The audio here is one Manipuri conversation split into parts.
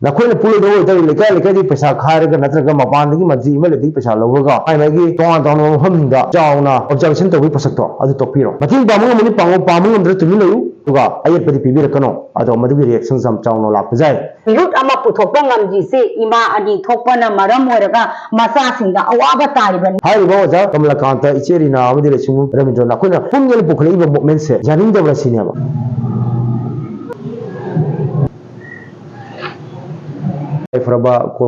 नखोन पुल लेकिन लेकिन पैसा खारग नत्रग मपान की मंत्री इमलदी पैसा लौगा आइमागी तोंगान तोंगान मफमदा चावना ऑब्जर्वेशन तौबी पसक्तो अदु तोपिरो मतिंग पामु मनि पामु पामु अंदर तुमि लयु तुगा अयपदि पिबिरकनो अदो मदुगी रिएक्शन सम चावनो लापजाय यूथ अमा पुथोकपा ngamjise ima ani thokpana maram oiraga masa singda awaba tariban हाइबो जा कमलाकांत इचेरिना अमदि लेसुंगु रविंद्र नखोन पुंगेल पुखले इबो मूवमेंट से जानिंग दबरा सिनेमा फ्रबा को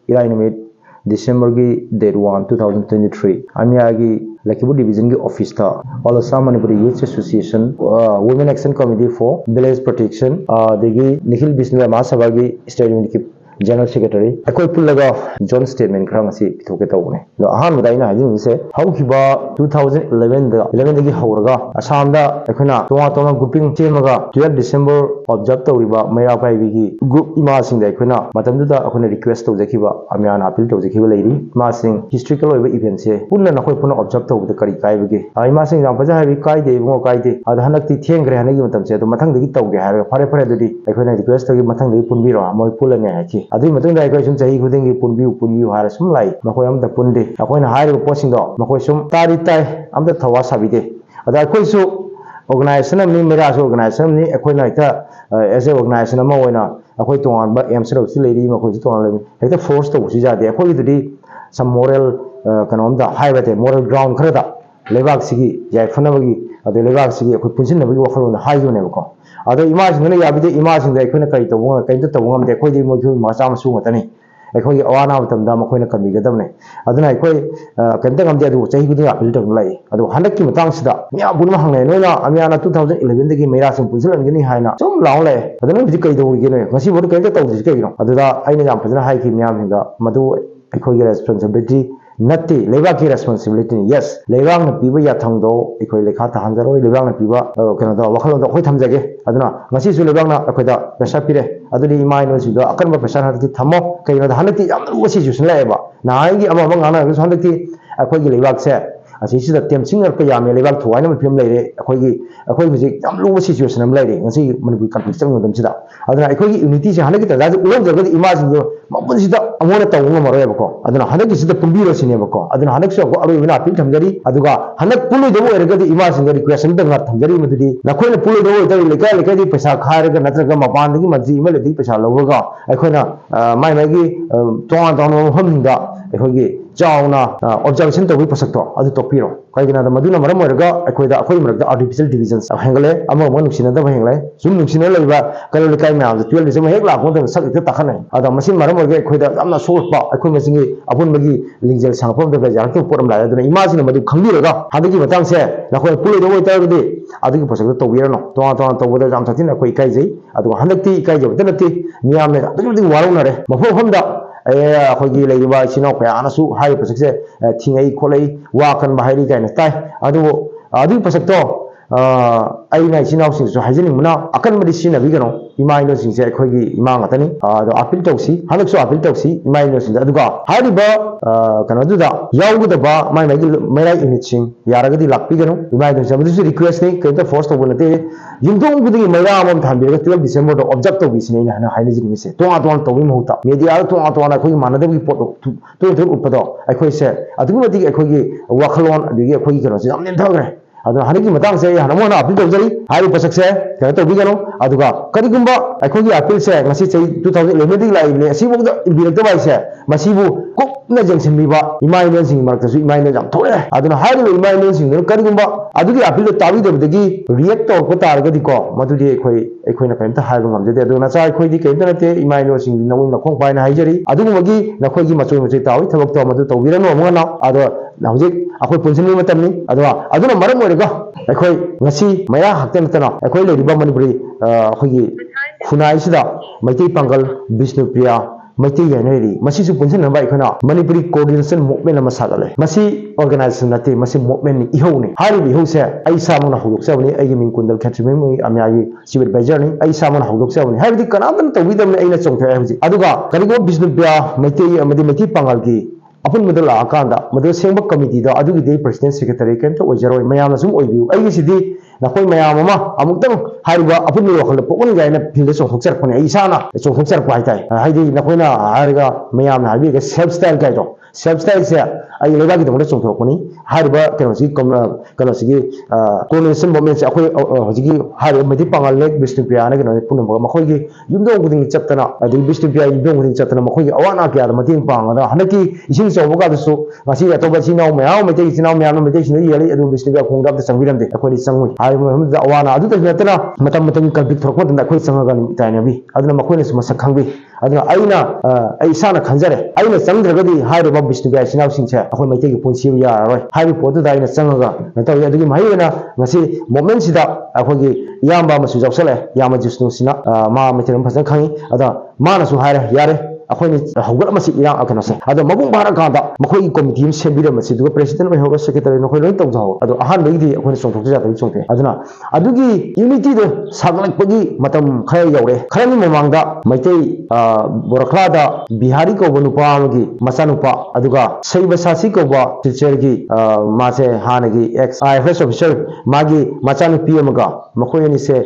इराई निमित December की date 1 2023 आमिया की लखीपुर डिवीजन की ऑफिस था all Assam Manipur youth association women action committee for village protection देगी निखिल बिस्नु महासभा की स्टेडियम की जनरल सेक्रेटरी अकोई पुल्लगा जॉन स्टेटमेंट खरा ngasi pithoke tawne lo ahan mudaina hajin se haukiba 2011 da 11 dagi hauraga assam da akhona tonga grouping chemaga 12 December observe tawriba maira paibi gi group ima sing da akhona matamdu da akhona request tawjakiba amyana appeal tawjakiba leiri ma sing historical oiba event se punna nakoi punna observe tawda kari kaibage ima sing jam paja habi kai de bungo kai de ada hanakti thengre hanagi matam se to mathang dagi tawge ha fare fare dudi akhona request tagi mathang dagi punbiro moi pulane ha chi अदुई मतंग दाइ कोइ सुम चाहि खुदिंग पुनबिउ हार सुम लाई मखोय अमदा पुनदे अखोयना हारिबो पोसिंग दो मखोय सुम तारि ताइ अमदा थवा साबिदे अदा अखोय सु ऑर्गेनाइजेशन नि मेरा सु ऑर्गेनाइजेशन नि अखोयना इता एज ए ऑर्गेनाइजेशन अमा ओइना अखोय तोंगान बा एम सरो सि लेरि मखोय तोंगान लेरि हेता फोर्स तो उसी जादे अखोय दुदि सम मोरल कनोम दा हाइबते मोरल ग्राउंड खरदा लेबाक सिगी जाय फनबगी अदे लेबाक सिगी अखोय पुनसिनबगी वखलोन हाइयोनेबको अदो इमाजिन याबिदे इमाजिन दे अखोयना कई तबो कई तबो दे अखोयदि मोखु माचा मसु मतनी अखोय अवाना मतमदा मखोयना कमिगदबने अदुना अखोय कंते गमदे अदु चाहि गुदि अपील तक लाई अदु हनकि मतंग सिदा मिया बुनमा हंगने नोना अमियाना 2011 दगी मेरा सम पुनसिलनगनि हायना सुम लाव ले अदुना बिदि कई दौरिगे नो ngasi बोर कई तौदि कई नो अदुदा आइना याम फजना हाइकि मियाम हिंदा मदु अखोयगे रेस्पोंसिबिलिटी नत्ती लेबाक की रेस्पोंसिबिलिटी यस लेबाक न पीबा याथंगदो अखोय लेखा तहांजरो लेबाक न पीबा कनो दो वखलो दो अखोय थमजगे अदुना ngasi सु लेबाक न अखोयदा प्रेशर पिरे अदुदि इमाइ नो सिदो अकनबा प्रेशर हदि थमो कइनो दा हनति याम रुवा सिचुएशन लाएबा नाइगी अमा गाना गस हनति अखोयगी लेबाक से असिसिदा टेमसिंग रप यामे लेबाक थवाइना मफिम लेरे अखोय हुजि याम रुवा सिचुएशन अम लेरे ngasi मनबि कन्फ्लिक्ट चंग दम सिदा अदुना अखोयगी यूनिटी से हनति तदा उलन जगद इमाजिन जो मबुसिदा अमोना तवंग मरोयबको अदुना हनति सिदा पुंबिरो सिनेबको अदुना हनक सो अरु बिना अपील थमजरी अदुगा हनक पुलु दबो एरगदि इमाजिन रिक्वेस्ट दंगा थमजरी मदुदि नखोयना पुलु दबो तरि लेका लेकादि पैसा खारग नत्रग मपान दगी मंत्री इमलदि पैसा लौगा अखोयना माइ माइगी तोंगान तोंगान मफमदा अखोयगी चावना ऑब्जर्वेशन तौबी पसक्तो अदु तोपिरो कइगना द मदुना मरम ओरगा अखोयदा अखोय मरगदा आर्टिफिशियल डिविजन्स हेंगले अमा म नुसिना द हेंगले जुम नुसिना लैबा कल लेकाय म्याम 12 दिसम हेक लाखो द सक इते तखने अदा मसिन मरम ओरगे अखोयदा यामना सोरपा अखोय मसिंगी अपुनबगी लिंजेल सांगफम द जारक पोरम लाय अदुना इमाजिन मदु खंगिरगा हादगी मतंग से नखोय पुले दो ओइतारगदि अदुगी पसक्तो तौबिरनो तोंगा तोंगा तौबदा जाम थथिन अखोय इकायजै अदु हंदक्ति इकायजै तनति मियामने अदुगी वारौनरे मफोफमदा अखोगी लेरिबा सिनो खयानसु हाइ पसक्से थिंगै खोलै वाकन बाहायरि गायना ताइ अदु पसक्तो अइना इसिनाव सिंसु हाइजनिंगना अकन मदि सिनबिगनो इमाइनो सिंसे अखोगी इमा ngатani अदो अपील तौसी हनकसु अपील तौसी इमाइनो सिंसे अदुगा हारिबा कनदुदा यावगदबा माइ माइगी मेराइ यूनिट सिंग यारगदि लाकपिगनो इमाइनो सबदुसु रिक्वेस्ट नै केता फोर्स तौबनते युंदों गुदि मेरा अमम थांबिरगा 12 डिसेंबर दो ऑब्जेक्ट तौबिसिने ना हाइने जिनिसे तोंगा तोंगा तौबि महूता मीडिया तोंगा तोंगा अखोगी मानदबि पोट तो उपदो अखोइसे अदुगमदि अखोगी वखलोन अदुगी अखोगी कनो से हमने थगरे अदुना हनकी मतंग से हनमोना अपील तौजरी हारि पसक्से कनो तौबिगनो अदुगा करिगुंबा अखोगी अपील से ngasi चै 2011 दि लाइने असिबोदा इम्बिरक्ट बाइसे मसिबु कुपना जंगसिनबिबा इमाइनन सिंग मरक्तसु इमाइनन जाम थोरे अदुना हारिबो इमाइनन सिंग करिगुंबा अदुगी अपील ताबि दबदगी रिएक्ट तौको तारगदि को मदुदि अखोइना कयमता हाइबो ngamjade अदुना चा अखोइदि कयमता नते इमाइनन सिंग नवुं नखों पाइना हाइजरी अदुगमगी नखोइगी मचोय मचोय तावि थबक तो मदु तौबिरनो अमगना अदो हौजिक अखोइ पुनसिनबि मतमनि अदुना मरम ओइरगा अखोइ ngasi मया हक्तनतना अखोइ लेरिबा मनिपुरी अखोइगी खुनाइसिदा मैतै पांगल विष्णुप्रिया मैतै यानेरी मसिसु पुनसिनबा अखोना मनिपुरी कोऑर्डिनेशन मूवमेंट अमा सागले मसि ऑर्गेनाइजेशन नते मसि मूवमेंट इहौने हारिबि इहौसे आई सामना हौदोकसबनि आइगी मिंग कुंदल खेट्रिमेम अम्यागी चीफ एडवाइजर नि आई सामना हौदोकसबनि हारिबि कनातन तौबिदमने आइना चोंथे हौजि अदुगा करिगो विष्णुप्रिया मैतै अमदि मैतै पांगल की अपन मदल आकांदा मदल सेंब कमिटी दा अदुगी दे प्रेसिडेंट सेक्रेटरी केंत ओजरोय मयाम सुम ओइबिउ आइगी सिदि नखोई मयाम अमा अमुक्तंग हारिबा अपुनि वखल पोकन गायना फिल्ड चोंथोकचरपने इसाना चोंथोकचरपा हाइताय हाइदि नखोइना हारिगा मयाम हारिबि सेल्फ स्टाइल गाइदो सेल्फ स्टाइल से आई लेगा की दमने चोंथोकपनि हारिबा केनोसी केनोसी कोनेशन मोमेंट से अखोई हजिगी हारिबा मदि पांगल लेक बिष्णुप्रिया ने केनो पुनम मखोइगी युमदो गुदिंग चत्तना अदि बिष्णुप्रिया युमदो गुदिंग चत्तना मखोइगी अवाना क्या मतिंग पांगदा हनकी इसिंग चौबगा दसु ngasi atoba sinau mayam mete sinau mayam mete sinau yeli adu biष्णुप्रिया khongdam te sangbiram de akhoi sangui hairiba hamda awana adu ta natana matam matam conflict thorokma tanda akhoi sangaga ni tainabi aduna makhoi ne masak khangbi aduna aina ai sana khanjare aina sangdragadi hairiba biष्णुप्रिया sinau singche akhoi mete gi ponsi ya roi haibi podu da aina sangaga nataw adugi mahiena ngasi moment sida akhoi gi yamba masu jausale yama jisnu sina ma mete phasa khangi ada mana su haire yare अखोनी हौगल मसी इरांग अकनसे अदो मबुंग बारा कादा मखोई कमिटी सेबिर मसी दुग प्रेसिडेंट मै होगा सेक्रेटरी नखोई लोई तौजाव अदो अहान बेगी अखोनी सोंथोक जातै चोंते अदुना अदुगी यूनिटी दो सागलकपगी मतम खय यौरे खरनि ममांगदा मैतै बोरखलादा बिहारी को बनुपा अमगी मचानुपा अदुगा सैबसासी को बा टीचर की मासे हानगी एक्स आईएफएस ऑफिसर मागी मचानुपी अमगा मखोई नि से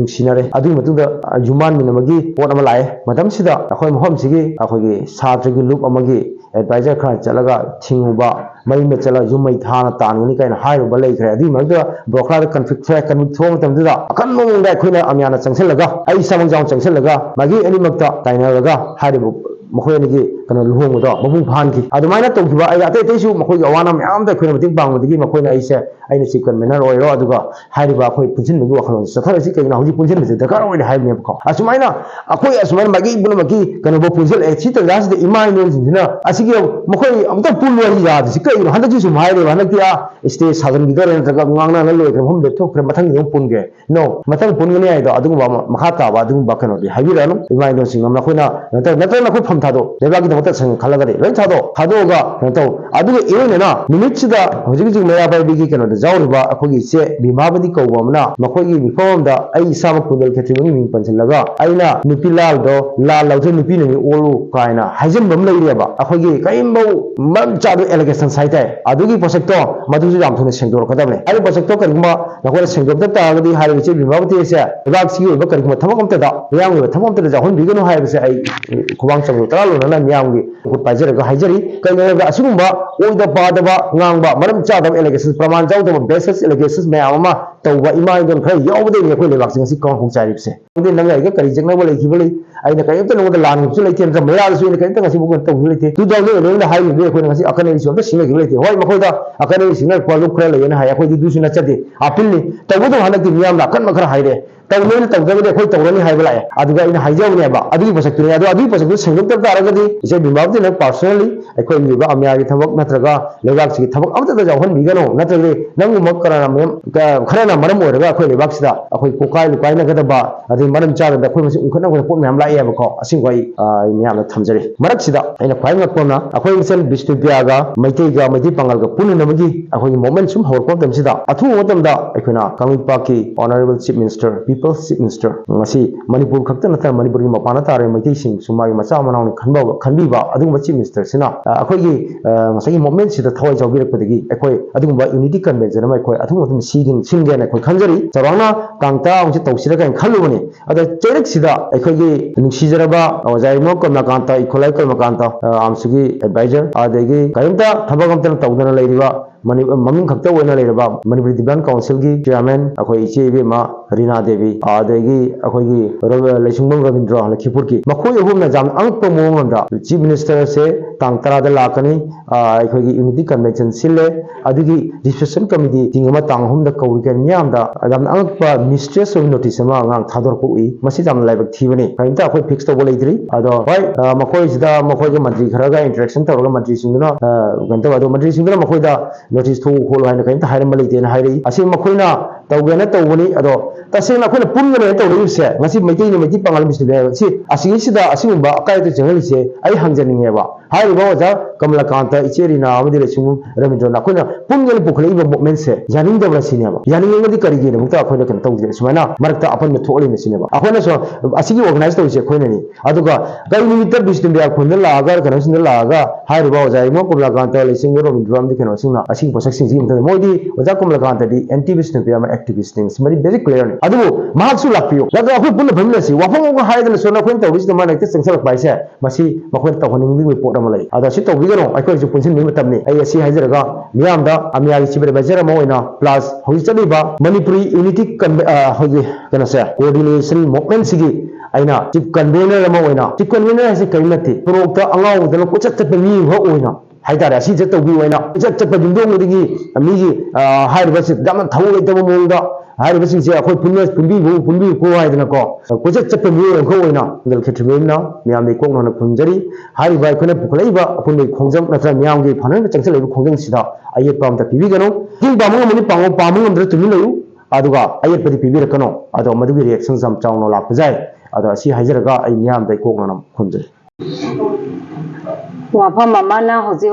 नुक्सिनरे अदुई मतुदा युमान मिनमगी पोट अमा लाए मतम सिदा अखोई महम सिगी अखोगी छात्र की लुप अमगी एडवाइजर खरा चलगा थिंगुबा मई में चला जुमई थाना तानगनी काइन हाइरुबा लेखरे अदि मगदा ब्रोखला कन्फ्लिक्ट थोम तमदुदा अकन मोंगदा अखोइना अमियाना चंगसेलगा आई समंग जाव चंगसेलगा मागी एनिमक्ता ताइनरगा हाइरुबा मखोयनगी कनो लुहोंगदो मबुंग फानकी अदुमाइना तौखिबा आई अते तेसु मखोई अवाना म्याम दा खोइना मतिंग बांगदगी मखोइना आइसे आइना चीफ कन्वेनर ओइरो अदुगा हाइरुबा अखोई पुंजिनबगी वखलोन सथरसि कइना हौजि पुंजिनबजे दरकार ओइना हाइबने बखो असुमाइना अखोई असुमाइना मागी बुनमकी कनो बो पुंजिल ए छि तजास दे इमाइ नोल जिना असिगे मखोई अमता पुलवरी याद सि कइनो हंदकी सु माइरे हंदकी stay Sagan गिदर नत्रगा ngang na loi kram hom de thok kram mathang yong punge no mathang pungani ai do adu ba makha ta ba adu ba kano di haibira no imai do singam na khoina natra na khoi pham tha do leba gi da sang khalaga de loi tha do ga to adu e ne na minute sida hojig jig mera ba bi gi kano da jaw ba akhoi gi se bimabadi ko ba mna makhoi gi bifom da ai sa ma kundal khetri mi ming pansil laga aina nupi lal do lal law the nupi ne olu kaina haijam bam lai re ba akhoi gi kaim bo mam cha do allegation sai tai adu gi posek to madu ju jam thone sengdor kadam ne बचतो करिमा नखोर सेंगोबता तागदी हारि बिचे बिमाबती से विभाग सी ओबा करिमा थमक अमता दा मियाम गे थमक अमता जाहन बिगनो हाय बिसे आई खुबांग चंगो तरा लोना मियाम गे को पाइजरगा हाइजरी कइनगा असुगुंबा ओइदा पादबा ngang मरम चादब एलिगेशन प्रमाण जाउदब बेसिस एलिगेशन मयामा तौबा इमा इदन खै यावबदे ने खै लेबाक सिंग कौन हुं चारिबसे दे नंगा इगा करि जंगना बोले खिबले आइना कयमता नंगदा लान सु लेते न मयाल सु ने कयमता ngasi बुगन तौ लेते तु जाउ ने ने हाइ ने खै ngasi akane सु सिंग खिबले होय मखोदा akane सिंग क्वालु खरा लेना हाय खै दु सुना चदे apilni tawudu hanaki miyam la kan makara haire tawleni tawdagade khoi tawrani haibala aduga ina haijawni ba adigi pasaktu adu adu pasaktu senguk tar taragadi ise bimabdi na personally ekhoi liba amya gi thabak natraga lebak si thabak amta da jawhan bigano natrage nangu makara mem kharana maram oraga ekhoi lebak sida ekhoi kokai lukai na gada ba adi maram cha da ekhoi masi unkhana ko pot mem la ya ba ko asingwai miyam la thamjare marak sida aina khwai ngakpona ekhoi misal Bishnuppriya ga maitei pangal ga punu namagi ekhoi moment sum hor ko tam sida athu motam da ekhona Kangpa ki honorable chief minister people's chief minister ngasi manipur khakta nata manipur gi mapana tare maitei sing sumai macha manau ni khanbi ba adum chief minister sina akhoi gi ngasai moment sida thoi jawbirak padagi ekhoi adum ba unity convention ma ekhoi athu motam sigin singe na ekhoi khanjari charana kangta ong chi tawsira kan khalubani ada cherik sida ekhoi gi nungsijaraba awajai mo ko nakanta ikholai ko makanta amsugi advisor adegi kaimta thabagam tan tawdana leiriba ममिंग खक्ता ओइना लेरबा Manipur दिव्यांग काउंसिल की चेयरमैन अखोई इचे बेमा रीना देवी आदेगी अखोई लेसुंगबम रविंद्र लखीपुर की मखोई अहुमना जाम अंगप मोंगमदा चीफ मिनिस्टर से तांग तरादा लाकनी अखोई यूनिटी कन्वेंशन सिले अदुगी डिस्कशन कमिटी तिंगमा तांग हुमदा कौरिके मियामदा जाम अंगप मिस्ट्रेस ऑफ नोटिस मा ngang thador ko ui masi jam laibak thibani kainta akhoi fix to boleidri ado hoi makoi sida makoi ge mantri kharaga interaction tawra mantri singna ganta ado mantri singna makoi da notice thu khol haina kainta hairam leite na hairi asi makoina tawgena tawbani ado tasena khona punna ne tawri se ngasi maitei ne maitei pangal misne si asi sida asingba akai to jangal se ai hangjaninge ba hairi ba ja Kamalakanta icherina amadi lesung Ramindra na khona pungal bukhli ba movement se yaning da sine ba yaning ngadi karige ne mukta khona kan tawje sumana marakta apan me tholi ne sine ba akhona so asigi organize tawse khona ni aduga kai nimita Bishnuppriya khonda la agar kana sinda la aga hairi ba ja imo Kamalakanta lesung Ramindra amdi kana singna asing posak sing jim ta modi waja Kamalakanta di anti Bishnuppriya ma activist ni mari very clear ni adu mahak su lakpio laga khu pun bhamla si wafang ko haidana sona khon tawis da mana ke sengsak bai se masi makhon tawhaning ni report amalai ada si tawbi garo ai ko ju punsin ni matam ni ai asi haijaraga miyam da amya gi chibre bazara mo ina plus hoji chali ba manipuri unity hoji kana se coordination movement sigi aina chief convener mo ina chief convener asi kaimati prokta angau da ko chat chat mi ho oina haidara si chat tawbi oina chat chat dindong digi amigi hairba si dam thau le dam mo da hairba si je akhoi punbi ko haidana ko chat chat mi ko oina ngal khetrem na miyam ni kong na punjari hairba khone puklai ba apun ni khongjam natra miyam gi phanan changchal le khongjang sida ayet pam ta pibi gano king ba mo mani pango pamu ndra tumi layu aduga ayet padi pibi rakano ado madugi reaction sam chawno la pajai ado asi haijaraga ai miyam dai kong na khonjai wafam amana hoji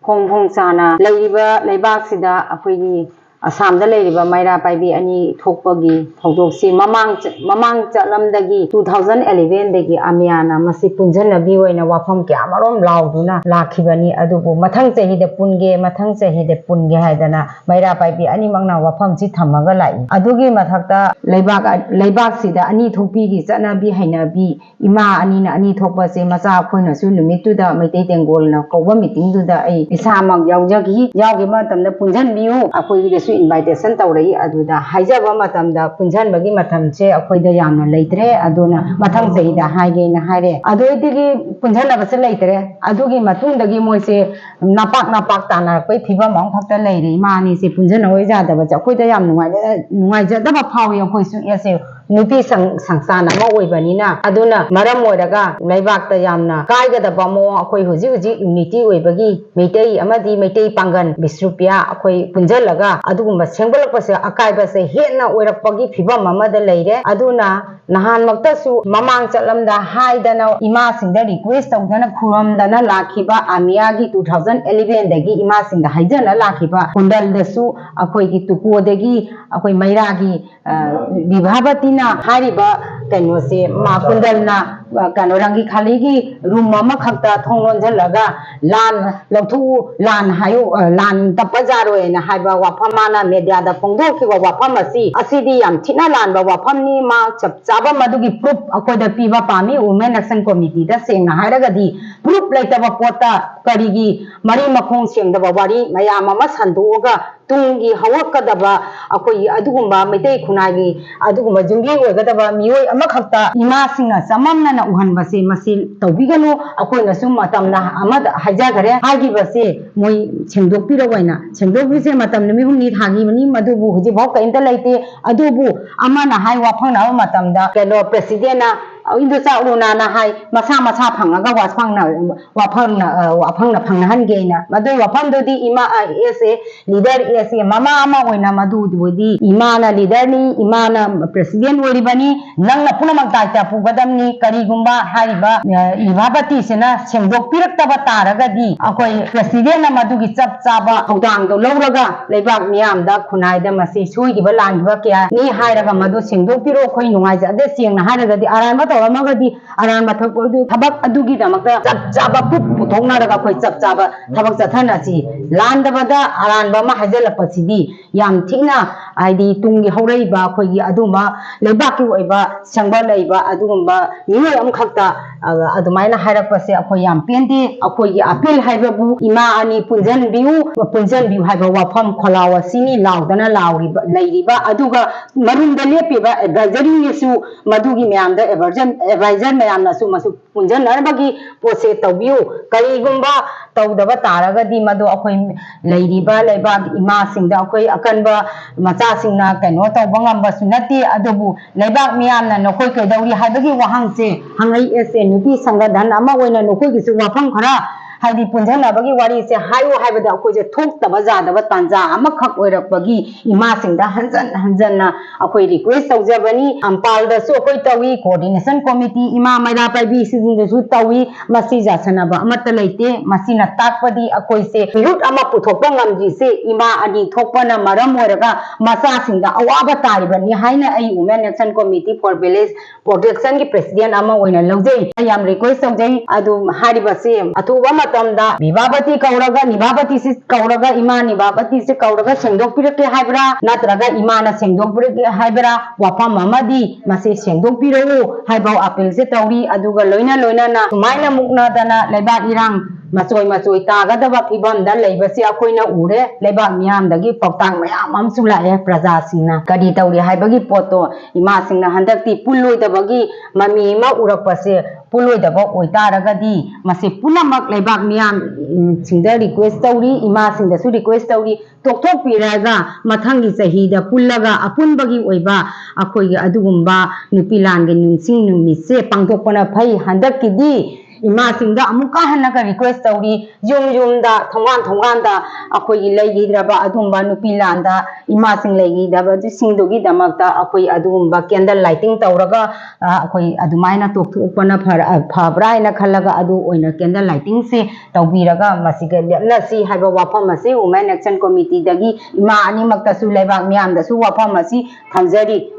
phong chana leibak sida akhoi Assam da leiriba maira paibi ani thokpagi thogdoksi mamang chalamdagi 2011 dagi amiana masi punjanabi oina wafam kya marom lauduna lakhibani adubu mathang chahi de punge haidana maira paibi ani mangna wafam ji thamaga lai adugi mathakta leibak sida ani thokpi gi chanabi hainabi ima ani na ani thokpa se macha khoina su numitu da maitei tengol na kowa meeting du da ai isamak yaugi matamda punjanbiu akhoi gi invitation tawrei aduda haijaba matamda punjan bagi matamche akhoida yamna leitre aduna mathang seida haige na haire adoidigi punjana base leitre adugi matungdagi moise napak tana koi phiba mong phakta leire mani se punjana hoi jada ba akhoida yam nungai jada ba phawi akhoi su ese nupi sangsana ma oibanina aduna maram oiraga leibakta yamna kaigada bamo akhoi huji unity oibagi meitei amadi meitei pangan bisrupia akhoi punjalaga adugumba sengbolakpase akaibase hena oirakpagi phibam amada leire aduna nahan maktasu mamang chalamda haidana ima singda request tawdana khuramdana lakhiba amiagi 2011 dagi ima singda haijana lakhiba kundal dasu akhoi gi tuko dagi akhoi mairagi vibhabatina hariba kano se ma kundalna kano rangi khaligi room mama khakta thonglon jalaga lan lothu lan hayo lan tapajaro ena haiba waphamana media da pongdo ki wapam asidi yam thina lan ba wapam ni ma chapchaba madugi proof akoda piba pami women action committee da sengna haraga di proof laitaba pota karigi mari makhong sengda wari mayam ama sandoga tungi hawakadaba akoi adugumba meitei khunagi adugumba jumbi oigadaba mioi ama khakta ima singa samamna na uhanbase masil tawbiganu akoi na sum matamna amada hajagare hagi base moi sengdokpira waina sengdokbise matam nimi humni thagi mani madubu huji bhau kainta laite adubu amana hai wafangna matamda kelo president na Indo sa uruna na hai masa phangaga wafangna phanghan geina madu wafamdo di ima ese leader ese mama ama oina madu di ima na leader ni ima na president oribani nangna punamak taita pugadamni karigumba hariba ibabati sena sengdok piraktaba taraga di akoi president na madu gi chap chaba hawdang do lawraga leibak miyam da khunai da masi sui gi balang ba kya ni hairaga madu sengdok piro khoi nungai ja de sengna haraga di aran Amagadi aran mathak odu thabak adugi damakta chap puthongna raga khoi chap chaba thabak chathana chi landabada aran ba ma hajala pachidi yam thina aidi tungi haurai ba khoi gi aduma lebaki oiba sangba leiba adugumba nioi am khakta adumaina hairak pase akhoi yam pende akhoi gi appeal haibabu ima ani punjan biu haiba wafam kholawa sini laudana lauriba leiriba aduga marunda lepiba advisory nesu madugi myamda advisor mayamna su masu punjan narbagi pose tawbiu karigumba tawdaba taraga di madu akhoi leiriba leibak ima singda akhoi akanba macha singna kano tawba ngamba sunati adubu leibak miyamna nokoi kedawri haibagi wahangse hangai ese nupi sangadan ama oina nokoi gisu wafang khara haidi punjanabagi wari se hayo haibada akhoi je thokdaba jadaba tanja amakhak oirakpagi ima singda hanjanna akhoi request tawjabani ampal da su akhoi tawi coordination committee ima maira paibi sijin su tawi masi jasanaba amata leite masina takpadi akhoi se pirut ama puthokpa ngamji se ima ani thokpana maram oiraga masa singda awaba taribani haina ai women action committee for village protection ki president ama oina lawjei ayam request tawjai adu hariba se atuba matamda Nibabati kauraga Nibabati sis kauraga ima Nibabati se kauraga sengdok pirake haibra natraga imana sengdok pirake haibra wafam amadi mase sengdok piro haibau apel se tauri aduga loina na sumaina mukna dana leba irang macoi tagadaba fibam da leibasi akoina ure leba miyam dagi pautang mayam am sulae praja singna kadi tauri haibagi poto ima singna handakti puloi dabagi mami ma urakpase puloi daba oitaragadi mase punamak lebak miyam singda request tauri ima singda su request tauri tokthok piraga mathangi sahida pullaga apunbagi oiba akoi adugumba nupilange nungsing numise pangthokpana phai handakidi ima singda amuka hanaga request tauri yum da thongan da akoi leigidraba adumba nupilanda ima sing leigidaba singdogi damakta akoi adumba candle lighting tauraga akoi adumaina tokthokpana phabra ina khalaga adu oina candle lighting se tawbiraga masiga lepna si haiba wafam ase women action committee dagi ima ani makta su lebak miyam da su wafam asi thamjari